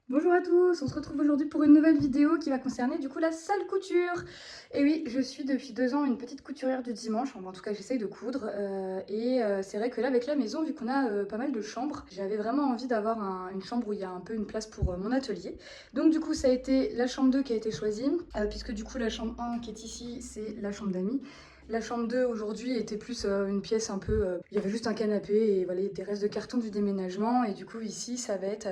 Bonjour à tous, on se retrouve aujourd'hui pour une nouvelle vidéo qui va concerner du coup la salle couture. Et oui, je suis depuis 2 ans une petite couturière du dimanche, enfin, en tout cas j'essaye de coudre. C'est vrai que là avec la maison, vu qu'on a pas mal de chambres, j'avais vraiment envie d'avoir une chambre où il y a un peu une place pour mon atelier. Donc du coup ça a été la chambre 2 qui a été choisie, puisque du coup la chambre 1 qui est ici, c'est la chambre d'amis. La chambre 2 aujourd'hui était plus une pièce un peu... il y avait juste un canapé et voilà, des restes de carton du déménagement. Et du coup ici ça va être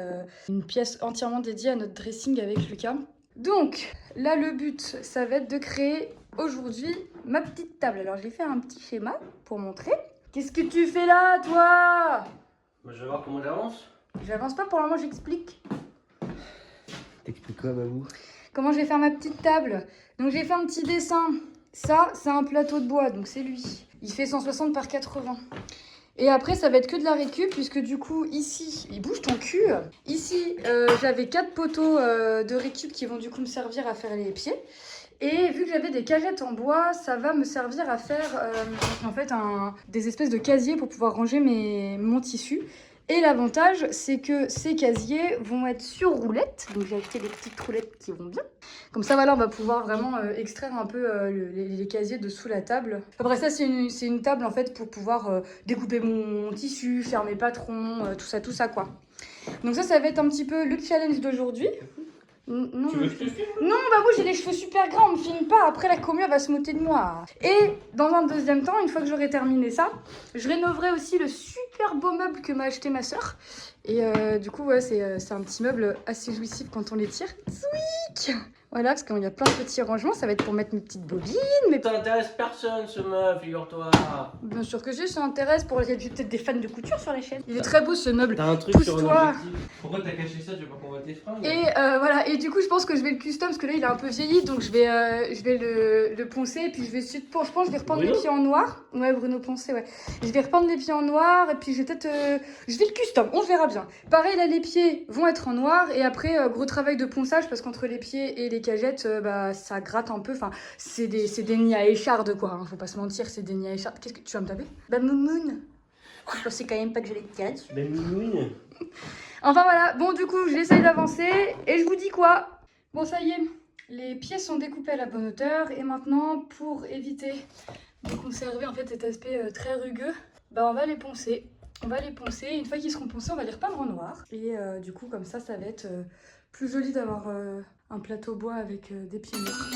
une pièce entièrement dédiée à notre dressing avec Lucas. Donc là le but ça va être de créer aujourd'hui ma petite table. Alors j'ai fait un petit schéma pour montrer. Qu'est-ce que tu fais là toi? Bah, je vais voir comment j'avance. J'avance pas pour le moment, j'explique. T'expliques quoi, Babou? Comment je vais faire ma petite table. Donc j'ai fait un petit dessin. Ça, c'est un plateau de bois, donc c'est lui. Il fait 160 par 80. Et après, ça va être que de la récup, puisque du coup, ici, il bouge ton cul. Ici, j'avais 4 poteaux de récup qui vont du coup me servir à faire les pieds. Et vu que j'avais des cagettes en bois, ça va me servir à faire en fait des espèces de casiers pour pouvoir ranger mon tissu. Et l'avantage, c'est que ces casiers vont être sur roulettes. Donc j'ai acheté des petites roulettes qui vont bien. Comme ça, voilà, on va pouvoir vraiment extraire un peu les casiers de sous la table. Après ça, c'est une table en fait pour pouvoir découper mon tissu, faire mes patrons, tout ça quoi. Donc ça va être un petit peu le challenge d'aujourd'hui. Non, Tu veux que je te filme? non, Babou, j'ai les cheveux super grands, on me filme pas. Après, la commu, elle va se moquer de moi. Et dans un deuxième temps, une fois que j'aurai terminé ça, je rénoverai aussi le super beau meuble que m'a acheté ma soeur. Et du coup, ouais, c'est un petit meuble assez jouissif quand on les tire. Zouic. Voilà, parce qu'il y a plein de petits rangements. Ça va être pour mettre mes petites bobines. Ça intéresse personne, ce meuf, figure-toi. Bien sûr que si, ça intéresse pour les peut-être des fans de couture sur la chaîne. Il est très beau ce meuble. T'as un truc sur un Pousse-toi. objectif. Pourquoi t'as caché ça? Tu veux pas qu'on voit tes fringues? Et voilà, et du coup je pense que je vais le custom parce que là il est un peu vieilli, donc je vais le poncer et puis je vais je pense que je vais reprendre les Bruno pieds en noir. Ouais, Bruno Poncé, ouais. Je vais reprendre les pieds en noir et puis je vais peut-être je vais le custom, on verra bien. Pareil là les pieds vont être en noir et après gros travail de ponçage parce qu'entre les pieds et les cagettes bah ça gratte un peu, enfin c'est des nids à écharde quoi, hein, faut pas se mentir, c'est des nids à écharde. Qu'est-ce que tu vas me taper? Bah Moumoun. Je pensais quand même pas que j'allais te tirer. Ben oui. Enfin voilà, bon du coup j'essaye d'avancer et je vous dis quoi? Bon ça y est, les pièces sont découpées à la bonne hauteur et maintenant pour éviter de conserver en fait cet aspect très rugueux, bah on va les poncer. On va les poncer et une fois qu'ils seront poncés on va les repeindre en noir. Et du coup comme ça va être plus joli d'avoir un plateau bois avec des pieds noirs.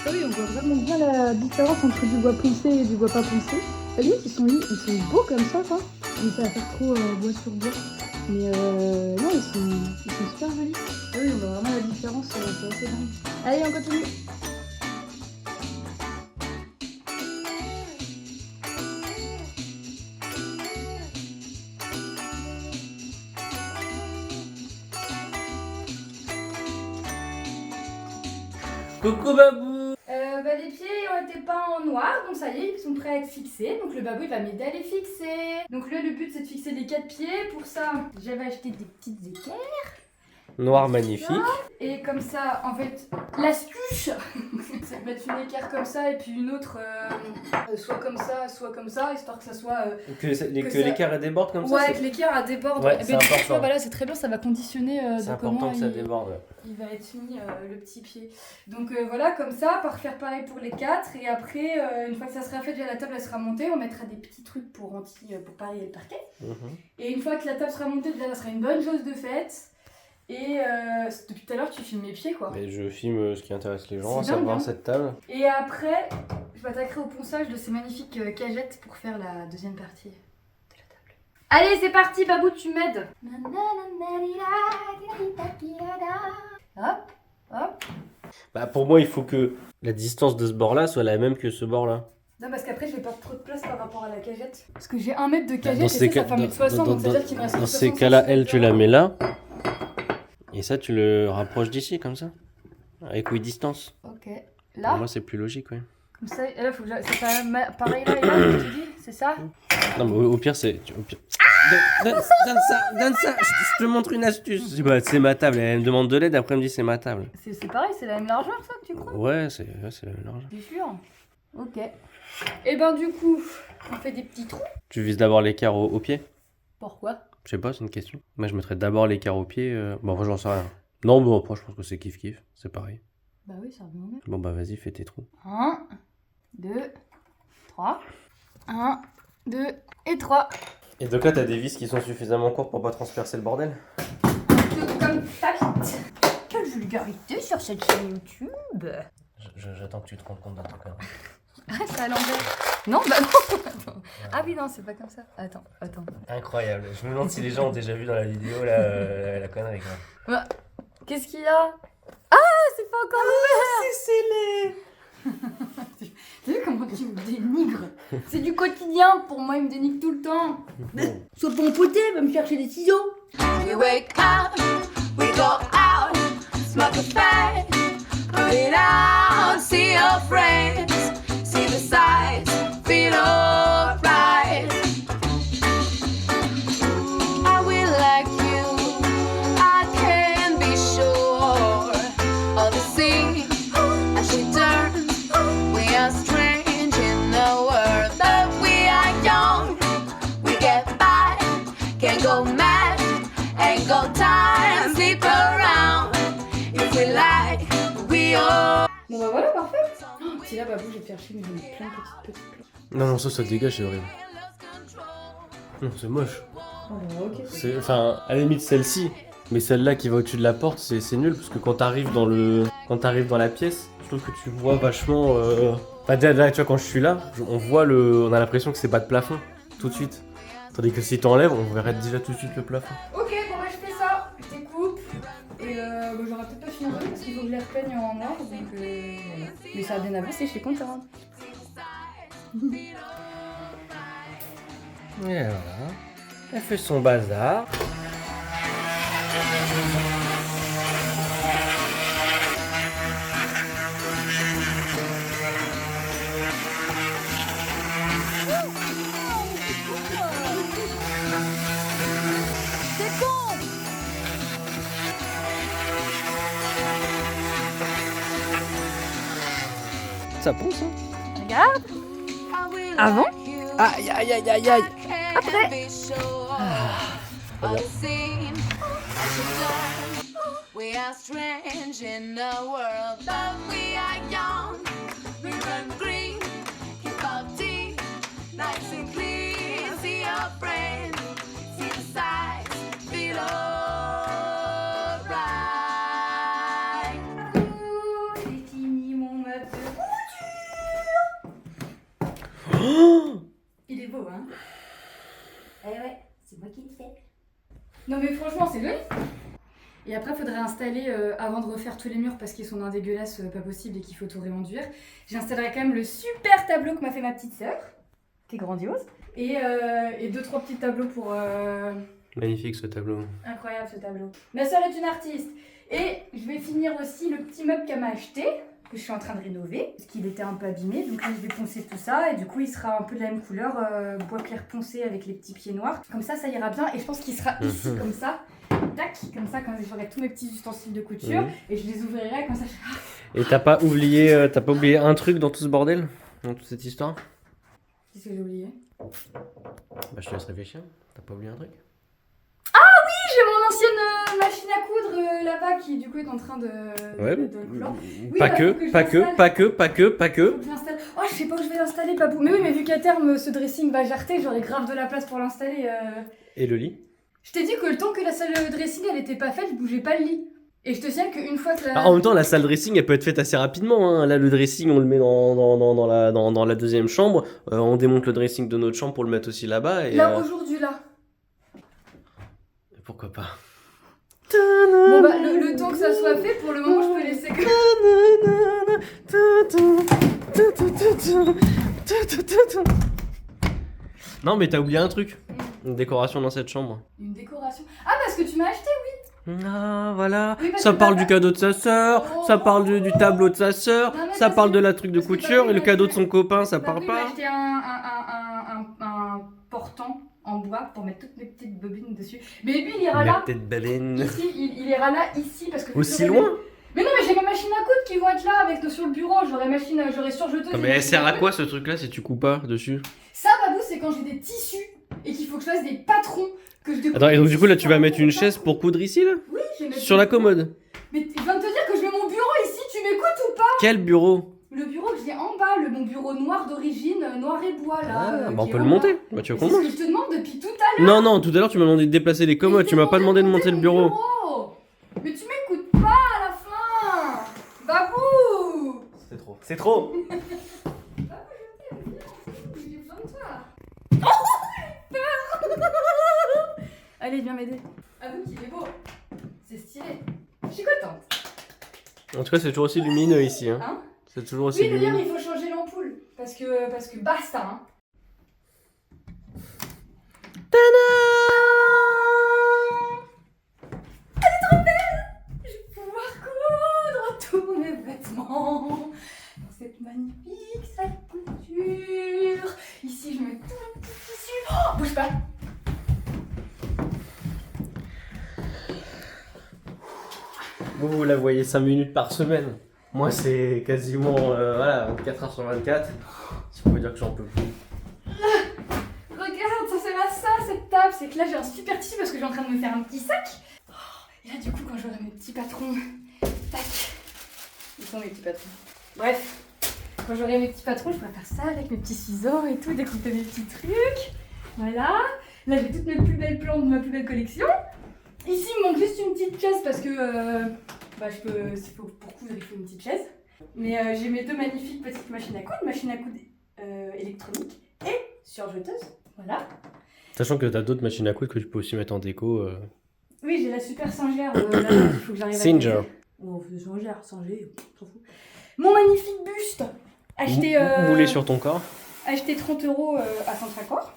Ah oui, on voit vraiment bien la différence entre du bois poncé et du bois pas poncé. À la limite, ils sont beaux comme ça, quoi. Mais ça va faire trop bois sur bois. Mais non, ils sont super jolis. Ah oui, on voit vraiment la différence, c'est assez dingue. Allez, on continue. Coucou, Babou. Les pieds ont été peints en noir, donc ça y est, ils sont prêts à être fixés. Donc le babou il va m'aider à les fixer. Donc là le but c'est de fixer les 4 pieds. Pour ça, j'avais acheté des petites équerres. Noir magnifique. Et comme ça, en fait, l'astuce, c'est de mettre une équerre comme ça et puis une autre soit comme ça, histoire que ça soit... Que l'équerre elle déborde comme ça? Ouais, que l'équerre elle déborde. Ouais, Et c'est ben, du coup, important. tu vois, voilà, c'est très bien, ça va conditionner C'est de comment important que ça déborde. il va être mis le petit pied. Donc voilà, comme ça, par faire pareil pour les 4. Et après, une fois que ça sera fait, déjà la table elle sera montée, on mettra des petits trucs pour parier le parquet. Et une fois que la table sera montée, déjà ça sera une bonne chose de faite. Et depuis tout à l'heure, tu filmes mes pieds quoi. Mais je filme ce qui intéresse les gens, à C'est dingue, savoir hein. cette table. Et après, je m'attaquerai au ponçage de ces magnifiques cagettes pour faire la deuxième partie de la table. Allez, c'est parti, Babou, tu m'aides. Hop, hop. Bah pour moi il faut que la distance de ce bord là soit la même que ce bord là. Non, parce qu'après, je vais perdre trop de place par rapport à la cagette. Parce que j'ai 1 mètre de cagette Dans et ces ça fait 1m60, donc ça veut dire qu'il me reste dans 60 ces cas-là, centimètres elle, tu la mets là. Et ça, tu le rapproches d'ici, comme ça. Avec équidistance. Ok. Pour Là, moi, c'est plus logique, ouais. comme ça, et là, faut que ça fasse pareil là et là, je te dis, c'est ça? Non, mais au pire, c'est... Donne ça, je te montre une astuce. Bah, c'est ma table, elle me demande de l'aide, après elle me dit c'est ma table. C'est pareil, c'est la même largeur ça que tu crois? Ouais, c'est la même largeur. T'es sûr? Ok. Et ben du coup, on fait des petits trous. Tu vises d'abord l'écart au pied? Pourquoi? Je sais pas, c'est une question. Moi je mettrais d'abord l'écart au pied. Bon, après j'en sais rien. Non, bon, après je pense que c'est kiff-kiff, c'est pareil. Bah oui, ça revient au même. Bon, bah vas-y, fais tes trous. 1, 2, 3. 1, 2 et 3. Et donc là, t'as des vis qui sont suffisamment courtes pour pas transpercer le bordel? Comme tac. Quelle vulgarité sur cette chaîne YouTube. J'attends que tu te rendes compte d'un truc là. Ah, c'est à l'envers. Non, bah non. Attends. Ah oui, non, c'est pas comme ça. Attends. Incroyable. Je me demande si les gens ont déjà vu dans la vidéo la connerie quoi. Bah, qu'est-ce qu'il y a? Ah, c'est pas encore ouvert. C'est scellé. T'as vu comment tu me dénigres? C'est du quotidien, pour moi il me dénigre tout le temps. Sois pas empoté, va me chercher des ciseaux. We wake up, we go out, smoke a fag, put it out, see your friends, see the sights, feel alright. I will like you, I can be sure of the sea as she turns. We are strange in the world, but we are young. We get by, can go mad, ain't go time, sleep around. If we like, we all. Bon bah voilà, parfait. Oh, si là, Babou, je vais te faire chier, mais j'en ai plein de petites. Non, ça dégage, c'est horrible. Non, c'est moche. Oh bah ok. C'est, enfin, à la limite celle-ci, mais celle-là qui va au-dessus de la porte, c'est nul parce que quand t'arrives dans la pièce, je trouve que tu vois vachement. Enfin, déjà, là, tu vois, quand je suis là, on a l'impression que c'est pas de plafond tout de suite. Tandis que si t'enlèves, on verrait déjà tout de suite le plafond. Ok, bon bah je fais ça. Je découpe. Et bah, j'aurais peut-être pas fini parce qu'il faut que je les repeigne en noir. Donc voilà. Mais ça a bien avancé, je suis contente. Et voilà. Elle fait son bazar. Ça pousse, hein? Regarde. Avant. Aïe, aïe, aïe, aïe, aïe. Après. We are strange in the world, but we are young. We run green, keep our tea, nice and clean. See your friends, see the sights, feel alright. J'ai fini mon meuble de couture. Il est beau, hein? Eh ouais, c'est moi qui le fais. Non mais franchement, c'est joli. Et après, il faudrait installer, avant de refaire tous les murs parce qu'ils sont d'un dégueulasse pas possible et qu'il faut tout réenduire, j'installerai quand même le super tableau que m'a fait ma petite sœur, qui est grandiose, et 2-3 petits tableaux pour... Magnifique ce tableau. Incroyable ce tableau. Ma sœur est une artiste. Et je vais finir aussi le petit meuble qu'elle m'a acheté, que je suis en train de rénover, parce qu'il était un peu abîmé, donc là je vais poncer tout ça, et du coup il sera un peu de la même couleur, bois clair poncé avec les petits pieds noirs. Comme ça ira bien, et je pense qu'il sera ici comme ça. Tac, comme ça, quand j'aurai tous mes petits ustensiles de couture, et je les ouvrirai comme ça. Et t'as pas oublié un truc dans tout ce bordel? Dans toute cette histoire? Qu'est-ce que j'ai oublié? Bah je te laisse réfléchir. T'as pas oublié un truc? J'ai mon ancienne machine à coudre là-bas qui du coup est en train de clore. Oui, pas, bah, que, faut que je pas que, l'installe. pas que, pas que, pas Faut que. que je l'installe. Oh, je sais pas où je vais l'installer, Babou. Mais oui, mais vu qu'à terme ce dressing va jarter, j'aurai grave de la place pour l'installer. Et le lit? Je t'ai dit que le temps que la salle de dressing elle était pas faite, je bougeais pas le lit. Et je te signale qu'une fois que la... Ah, en même temps, la salle dressing, elle peut être faite assez rapidement. Hein. Là, le dressing, on le met dans la deuxième chambre. On démonte le dressing de notre chambre pour le mettre aussi là-bas. Et, Là, aujourd'hui, là. pourquoi pas? Bon bah, le temps que ça soit fait, pour le moment, je peux laisser que... Non, mais t'as oublié un truc. Une décoration dans cette chambre. Une décoration. Ah, parce que tu m'as acheté, oui. Ah, voilà. Oui, parce Ça que parle papa- du cadeau de sa sœur, Oh. ça parle du tableau de sa sœur, Non, mais ça parce parle que- de la truc de parce que couture, papa, et le il cadeau m'a de son copain, ça Papa, parle il m'a pas. acheté un portant en bois pour mettre toutes mes petites bobines dessus. Mais lui, il ira là. Peut-être baleine. Ici, il ira là, ici, parce que... Aussi loin? Mais non, mais j'ai ma machine à coudre qui vont être là, avec sur le bureau. J'aurai surjeteuse. Non, mais elle sert à quoi ce truc-là si tu coupes pas dessus? Ça, Babou, c'est quand j'ai des tissus et qu'il faut que je fasse des patrons que je découpe. Attends, et donc du coup là tu vas mettre une chaise pour coudre ici là? Oui, je vais mettre... Sur la commode? Mais je viens de te dire que je mets mon bureau ici, tu m'écoutes ou pas? Quel bureau? Le bureau que j'ai en bas, mon bureau noir d'origine, noir et bois là. Bah on qui peut est le en monter. bas. Bah tu veux C'est qu'on ce monte? que je te demande depuis tout à l'heure. Non, non, tout à l'heure tu m'as demandé de déplacer les commodes, tu m'as pas demandé de monter le bureau. Mais tu m'écoutes pas à la fin. Babou. C'est trop. C'est trop. J'ai besoin de toi. Oh, j'ai peur. Allez, viens m'aider. Avoue qu'il est beau. C'est stylé. Je suis contente. En tout cas c'est toujours aussi lumineux ici. Hein. Hein? C'est toujours aussi Oui, d'ailleurs, lumineux. il faut changer l'ampoule. Parce que basta, hein. Elle est trop belle. Je vais pouvoir coudre tous mes vêtements dans cette magnifique salle de couture. Ici, je mets tout le petit tissu. Oh, bouge pas. Vous la voyez 5 minutes par semaine. Moi c'est quasiment voilà, 24 heures sur 24. Si on peut dire que j'en peux plus. Regarde, ça sert à ça, cette table. C'est que là, j'ai un super tissu parce que je suis en train de me faire un petit sac. Oh, et là, du coup, quand j'aurai mes petits patrons, tac. Ils sont mes petits patrons. Bref, quand j'aurai mes petits patrons, je pourrai faire ça avec mes petits ciseaux et tout, découper mes petits trucs. Voilà. Là, j'ai toutes mes plus belles plantes de ma plus belle collection. Ici, il me manque juste une petite chaise parce que pour coudre, il faut une petite chaise. Mais j'ai mes deux magnifiques petites machines à coudre électronique et surjeteuse. Voilà. Sachant que t'as d'autres machines à coudre que tu peux aussi mettre en déco. Oui, j'ai la super singère. Là, il faut que j'arrive à... Singer. Oh, singère, singer, on s'en fout. Mon magnifique buste acheté, Moulé sur ton corps. acheté 30 € à Centracor,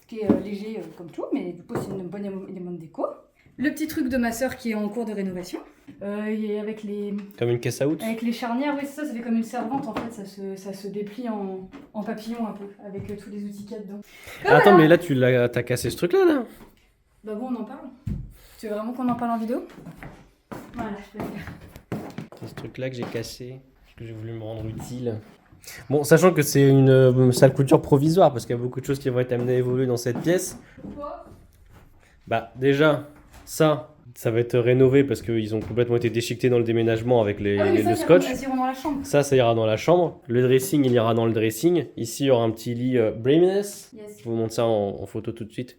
qui est léger comme tout, mais du coup, c'est une bonne élément de déco. Le petit truc de ma sœur qui est en cours de rénovation. Et avec les Comme une caisse à out. charnières, oui, c'est ça fait comme une servante en fait, ça se déplie en papillon un peu, avec tous les outils qu'il y a dedans. Attends, mais là t'as cassé ce truc là? Bah bon, on en parle. Tu veux vraiment qu'on en parle en vidéo? Voilà, je peux le faire. C'est ce truc là que j'ai cassé, parce que j'ai voulu me rendre utile. Bon, sachant que c'est une salle couture provisoire, parce qu'il y a beaucoup de choses qui vont être amenées à évoluer dans cette pièce. Quoi? Bah déjà, ça va être rénové parce qu'ils ont complètement été déchiquetés dans le déménagement avec le scotch. Elles iront dans la chambre. Ça ira dans la chambre. Le dressing, il ira dans le dressing. Ici, il y aura un petit lit Braminess. Yes. Je vous montre ça en photo tout de suite.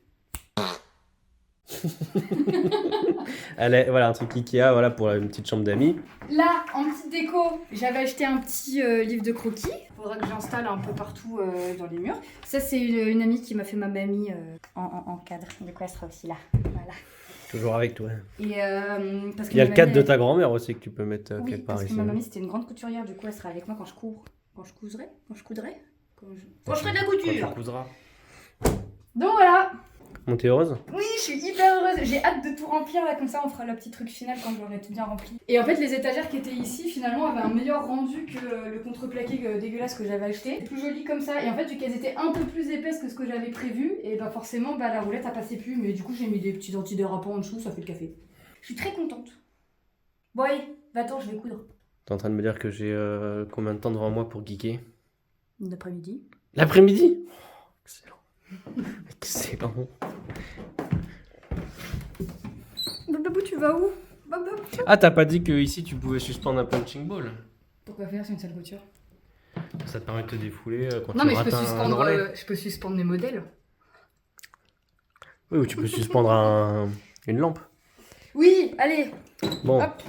Voilà, un truc Ikea, voilà, pour une petite chambre d'amis. Là, en petite déco, j'avais acheté un petit livre de croquis. Faudra que j'installe un peu partout dans les murs. Ça, c'est une amie qui m'a fait ma mamie en cadre. Du coup, elle sera aussi là. Voilà. Toujours avec toi. Et parce que Il y a ma le cadre mamie, de ta grand-mère aussi que tu peux mettre Oui, quelque part parce que ici. ma mamie, c'était une grande couturière. Du coup, elle sera avec moi quand je cours. Quand je coudrais. Quand je ferai de la Quand couture. tu couseras. Donc voilà. Bon, t'es heureuse? Oui, je suis hyper heureuse. J'ai hâte de tout remplir là, comme ça on fera le petit truc final quand j'aurai tout bien rempli. Et en fait, les étagères qui étaient ici finalement avaient un meilleur rendu que le contreplaqué dégueulasse que j'avais acheté. C'est plus joli comme ça. Et en fait, vu qu'elles étaient un peu plus épaisses que ce que j'avais prévu, et bah forcément, la roulette a passé plus. Mais du coup, j'ai mis des petits antidérapants en dessous, ça fait le café. Je suis très contente. Bon, allez, va-t'en, je vais coudre. T'es en train de me dire que j'ai combien de temps devant moi pour geeker? L'après-midi. L'après-midi? Excellent. Excellent. Babou, tu vas où? Babou. Ah, t'as pas dit que ici tu pouvais suspendre un punching ball? Pourquoi faire? C'est une salle couture. Ça te permet de te défouler quand Non, tu mais je rates peux, un ourlet. je peux suspendre mes modèles. Oui, ou tu peux suspendre une lampe. Oui, allez. Bon, Hop.